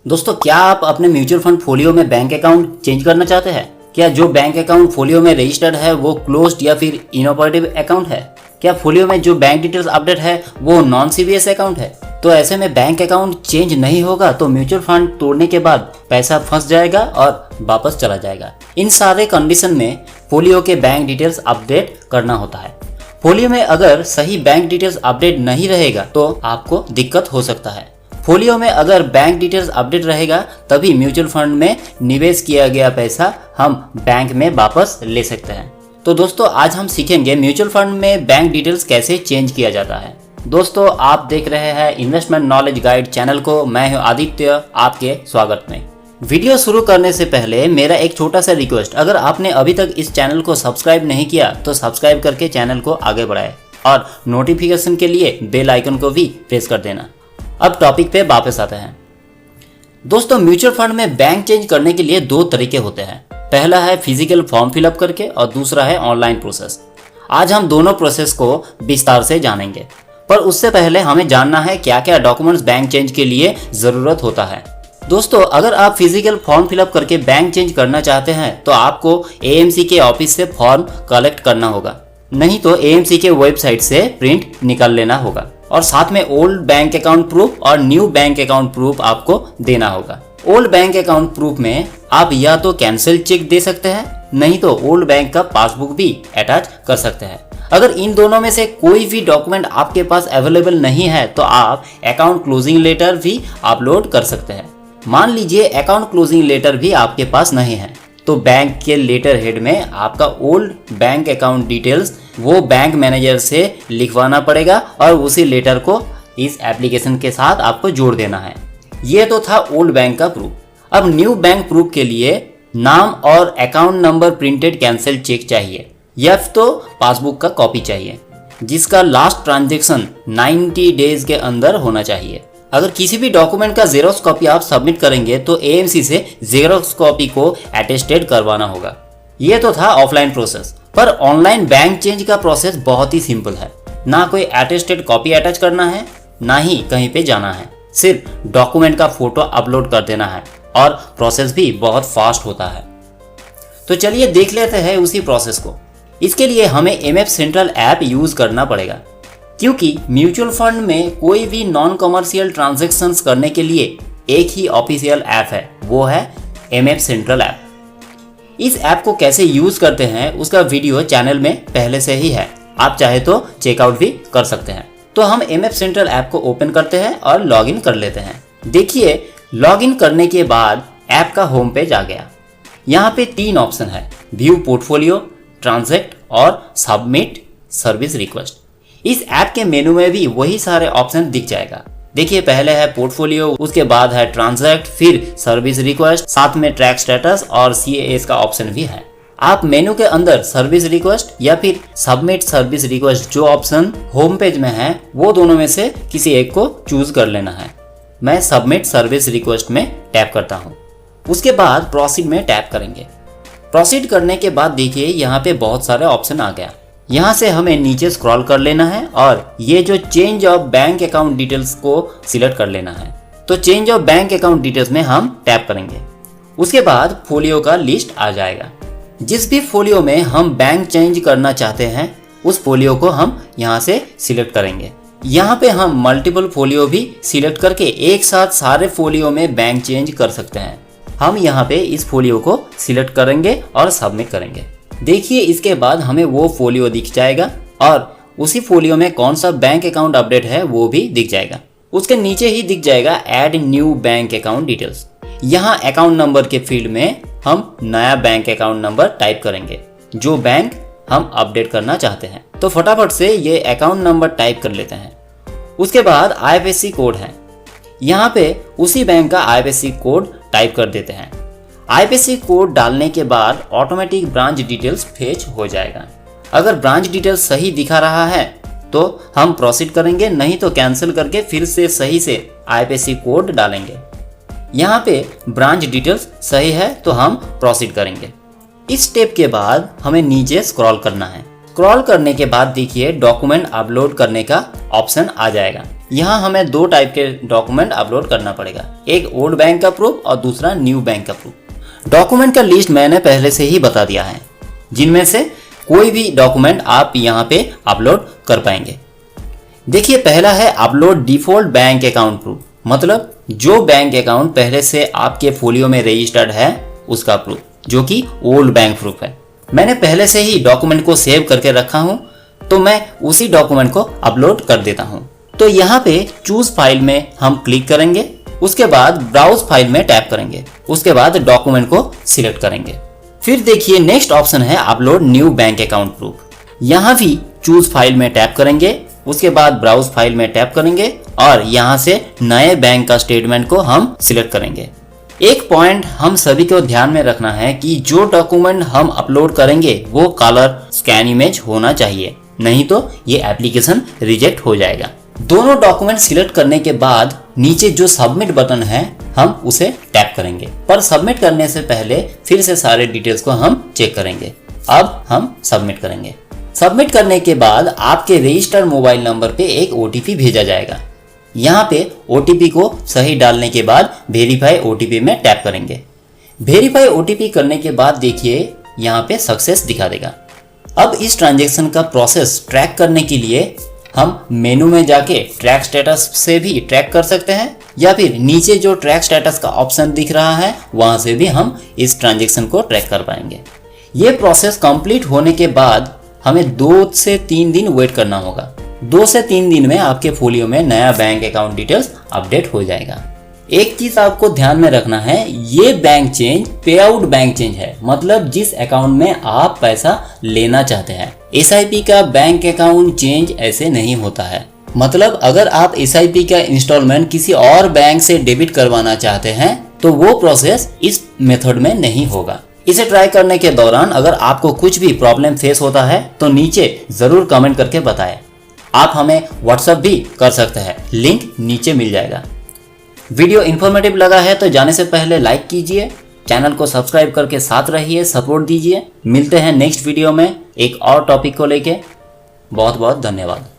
दोस्तों, क्या आप अपने म्यूचुअल फंड फोलियो में बैंक अकाउंट चेंज करना चाहते हैं? क्या जो बैंक अकाउंट फोलियो में रजिस्टर्ड है वो क्लोज्ड या फिर इनऑपरेटिव अकाउंट है? क्या फोलियो में जो बैंक डिटेल्स अपडेट है वो नॉन सीबीएस अकाउंट है? तो ऐसे में बैंक अकाउंट चेंज नहीं होगा तो म्यूचुअल फंड तोड़ने के बाद पैसा फंस जाएगा और वापस चला जाएगा। इन सारे कंडीशन में फोलियो के बैंक डिटेल्स अपडेट करना होता है। फोलियो में अगर सही बैंक डिटेल्स अपडेट नहीं रहेगा तो आपको दिक्कत हो सकता है। फोलियो में अगर बैंक डिटेल्स अपडेट रहेगा तभी म्यूचुअल फंड में निवेश किया गया पैसा हम बैंक में वापस ले सकते हैं। तो दोस्तों, आज हम सीखेंगे म्यूचुअल फंड में बैंक डिटेल्स कैसे चेंज किया जाता है। दोस्तों, आप देख रहे हैं इन्वेस्टमेंट नॉलेज गाइड चैनल को। मैं हूं आदित्य, आपके स्वागत में। वीडियो शुरू करने से पहले मेरा एक छोटा सा रिक्वेस्ट, अगर आपने अभी तक इस चैनल को सब्सक्राइब नहीं किया तो सब्सक्राइब करके चैनल को आगे बढ़ाएं और नोटिफिकेशन के लिए बेल आइकन को भी प्रेस कर देना। अब टॉपिक पे वापस आते हैं। दोस्तों, म्यूचुअल फंड में बैंक चेंज करने के लिए दो तरीके होते हैं। पहला है फिजिकल फॉर्म फिलअप करके और दूसरा है ऑनलाइन प्रोसेस। आज हम दोनों प्रोसेस को विस्तार से जानेंगे, पर उससे पहले हमें जानना है क्या क्या डॉक्यूमेंट्स बैंक चेंज के लिए जरूरत होता है। दोस्तों, अगर आप फिजिकल फॉर्म फिलअप करके बैंक चेंज करना चाहते हैं तो आपको एएमसी के ऑफिस से फॉर्म कलेक्ट करना होगा, नहीं तो एएमसी के वेबसाइट से प्रिंट निकाल लेना होगा और साथ में ओल्ड बैंक अकाउंट प्रूफ और न्यू बैंक अकाउंट प्रूफ आपको देना होगा। ओल्ड बैंक अकाउंट प्रूफ में आप या तो कैंसिल चेक दे सकते हैं, नहीं तो ओल्ड बैंक का पासबुक भी अटैच कर सकते हैं। अगर इन दोनों में से कोई भी डॉक्यूमेंट आपके पास अवेलेबल नहीं है तो आप अकाउंट क्लोजिंग लेटर भी अपलोड कर सकते हैं। मान लीजिए अकाउंट क्लोजिंग लेटर भी आपके पास नहीं है तो बैंक के लेटर हेड में आपका ओल्ड बैंक अकाउंट डिटेल्स वो बैंक मैनेजर से लिखवाना पड़ेगा और उसी लेटर को इस एप्लीकेशन के साथ आपको जोड़ देना है। ये तो था ओल्ड बैंक का प्रूफ। अब न्यू बैंक प्रूफ के लिए नाम और account number printed cancel cheque चाहिए या तो पासबुक का कॉपी चाहिए जिसका लास्ट ट्रांजैक्शन 90 डेज के अंदर होना चाहिए। अगर किसी भी डॉक्यूमेंट का जेरोक्स कॉपी आप सबमिट करेंगे तो एएमसी से जेरोक्स कॉपी को अटेस्टेड करवाना होगा। ये तो था ऑफलाइन प्रोसेस, पर ऑनलाइन बैंक चेंज का प्रोसेस बहुत ही सिंपल है। ना कोई अटेस्टेड कॉपी अटैच करना है, ना ही कहीं पे जाना है, सिर्फ डॉक्यूमेंट का फोटो अपलोड कर देना है और प्रोसेस भी बहुत फास्ट होता है। तो चलिए देख लेते हैं उसी प्रोसेस को। इसके लिए हमें एमएफ सेंट्रल ऐप यूज करना पड़ेगा, क्योंकि म्यूचुअल फंड में कोई भी नॉन कमर्शियल ट्रांजैक्शंस करने के लिए एक ही ऑफिशियल ऐप है, वो है एमएफ सेंट्रल ऐप। इस ऐप को कैसे यूज करते हैं उसका वीडियो चैनल में पहले से ही है, आप चाहे तो चेकआउट भी कर सकते हैं। तो हम एमएफ सेंट्रल ऐप को ओपन करते हैं और लॉगिन कर लेते हैं। देखिए, लॉगिन करने के बाद ऐप का होम पेज आ गया। यहाँ पे 3 ऑप्शन है, व्यू पोर्टफोलियो, ट्रांजैक्ट और सबमिट सर्विस रिक्वेस्ट। इस ऐप के मेनू में भी वही सारे ऑप्शन दिख जाएगा। देखिए, पहले है पोर्टफोलियो, उसके बाद है ट्रांजैक्ट, फिर सर्विस रिक्वेस्ट, साथ में ट्रैक स्टेटस और सीएएस का ऑप्शन भी है। आप मेनू के अंदर सर्विस रिक्वेस्ट या फिर सबमिट सर्विस रिक्वेस्ट जो ऑप्शन होम पेज में है वो दोनों में से किसी एक को चूज कर लेना है। मैं सबमिट सर्विस रिक्वेस्ट में टैप करता हूँ। उसके बाद प्रोसीड में टैप करेंगे। प्रोसीड करने के बाद देखिए यहाँ पे बहुत सारे ऑप्शन आ गया। यहाँ से हमें नीचे स्क्रॉल कर लेना है और ये जो change of bank account details को सिलेक्ट कर लेना है। तो change of bank account details में हम टैप करेंगे। उसके बाद फोलियो का लिस्ट आ जाएगा। जिस भी फोलियो में हम बैंक चेंज करना चाहते हैं उस फोलियो को हम यहाँ से सिलेक्ट करेंगे। यहाँ पे हम मल्टीपल फोलियो भी सिलेक्ट करके एक साथ सारे फोलियो में बैंक चेंज कर सकते हैं। हम यहाँ पे इस फोलियो को सिलेक्ट करेंगे और सबमिट करेंगे। देखिए, इसके बाद हमें वो फोलियो दिख जाएगा और उसी फोलियो में कौन सा बैंक अकाउंट अपडेट है वो भी दिख जाएगा। उसके नीचे ही दिख जाएगा add new bank account details. यहाँ अकाउंट नंबर के फील्ड में हम नया बैंक अकाउंट नंबर टाइप करेंगे जो बैंक हम अपडेट करना चाहते हैं। तो फटाफट से ये अकाउंट नंबर टाइप कर लेते हैं। उसके बाद आईएफएससी कोड है, यहाँ पे उसी बैंक का आईएफएससी कोड टाइप कर देते हैं। आईएफएससी कोड डालने के बाद ऑटोमेटिक ब्रांच डिटेल्स फेच हो जाएगा। अगर ब्रांच डिटेल्स सही दिखा रहा है तो हम प्रोसीड करेंगे, नहीं तो कैंसिल करके फिर से सही से आईएफएससी कोड डालेंगे। यहाँ पे ब्रांच डिटेल्स सही है तो हम प्रोसीड करेंगे। इस स्टेप के बाद हमें नीचे स्क्रॉल करना है। स्क्रॉल करने के बाद देखिए डॉक्यूमेंट अपलोड करने का ऑप्शन आ जाएगा। यहाँ हमें दो टाइप के डॉक्यूमेंट अपलोड करना पड़ेगा, एक ओल्ड बैंक का प्रूफ और दूसरा न्यू बैंक का प्रूफ। डॉक्यूमेंट का लिस्ट मैंने पहले से ही बता दिया है, जिनमें से कोई भी डॉक्यूमेंट आप यहाँ पे अपलोड कर पाएंगे। देखिए, पहला है upload default bank account proof, मतलब जो बैंक अकाउंट पहले से आपके फोलियो में रजिस्टर्ड है उसका प्रूफ, जो कि ओल्ड बैंक प्रूफ है। मैंने पहले से ही डॉक्यूमेंट को सेव करके रखा हूँ, तो मैं उसी डॉक्यूमेंट को अपलोड कर देता हूँ। तो यहाँ पे चूज फाइल में हम क्लिक करेंगे, उसके बाद ब्राउज फाइल में टैप करेंगे, उसके बाद डॉक्यूमेंट को सिलेक्ट करेंगे। फिर देखिए नेक्स्ट ऑप्शन है upload new bank account proof. यहाँ भी चूज फाइल में टैप करेंगे, उसके बाद ब्राउज फाइल में टैप करेंगे और यहाँ से नए बैंक का स्टेटमेंट को हम सिलेक्ट करेंगे। एक पॉइंट हम सभी को ध्यान में रखना है कि जो डॉक्यूमेंट हम अपलोड करेंगे वो कलर स्कैन इमेज होना चाहिए, नहीं तो ये एप्लीकेशन रिजेक्ट हो जाएगा। दोनों डॉक्यूमेंट सिलेक्ट करने के बाद नीचे जो सबमिट बटन है हम उसे टैप करेंगे, पर सबमिट करने से पहले फिर से सारे डिटेल्स को हम चेक करेंगे। अब हम सबमिट करेंगे। सबमिट करने के बाद आपके रजिस्टर्ड मोबाइल नंबर पे एक OTP भेजा जाएगा। यहाँ पे OTP को सही डालने के बाद वेरीफाई OTP में टैप करेंगे। वेरीफाई OTP करने के बाद देखिए यहाँ पे सक्सेस दिखा देगा। अब इस ट्रांजैक्शन का प्रोसेस ट्रैक करने के लिए हम मेनू में जाके ट्रैक स्टेटस से भी ट्रैक कर सकते हैं, या फिर नीचे जो ट्रैक स्टेटस का ऑप्शन दिख रहा है वहां से भी हम इस ट्रांजैक्शन को ट्रैक कर पाएंगे। ये प्रोसेस कंप्लीट होने के बाद हमें 2 से 3 दिन वेट करना होगा। 2 से 3 दिन में आपके फोलियो में नया बैंक अकाउंट डिटेल्स अपडेट हो जाएगा। एक चीज आपको ध्यान में रखना है, ये बैंक चेंज पे आउट बैंक चेंज है, मतलब जिस अकाउंट में आप पैसा लेना चाहते हैं। SIP का बैंक अकाउंट चेंज ऐसे नहीं होता है। मतलब अगर आप SIP का इंस्टॉलमेंट किसी और बैंक से डेबिट करवाना चाहते हैं तो वो प्रोसेस इस मेथड में नहीं होगा। इसे ट्राई करने के दौरान अगर आपको कुछ भी प्रॉब्लम फेस होता है तो नीचे जरूर कमेंट करके बताएं। आप हमें व्हाट्सएप भी कर सकते हैं, लिंक नीचे मिल जाएगा। वीडियो इन्फॉर्मेटिव लगा है तो जाने से पहले लाइक कीजिए, चैनल को सब्सक्राइब करके साथ रहिए, सपोर्ट दीजिए। मिलते हैं नेक्स्ट वीडियो में एक और टॉपिक को लेके। बहुत बहुत धन्यवाद।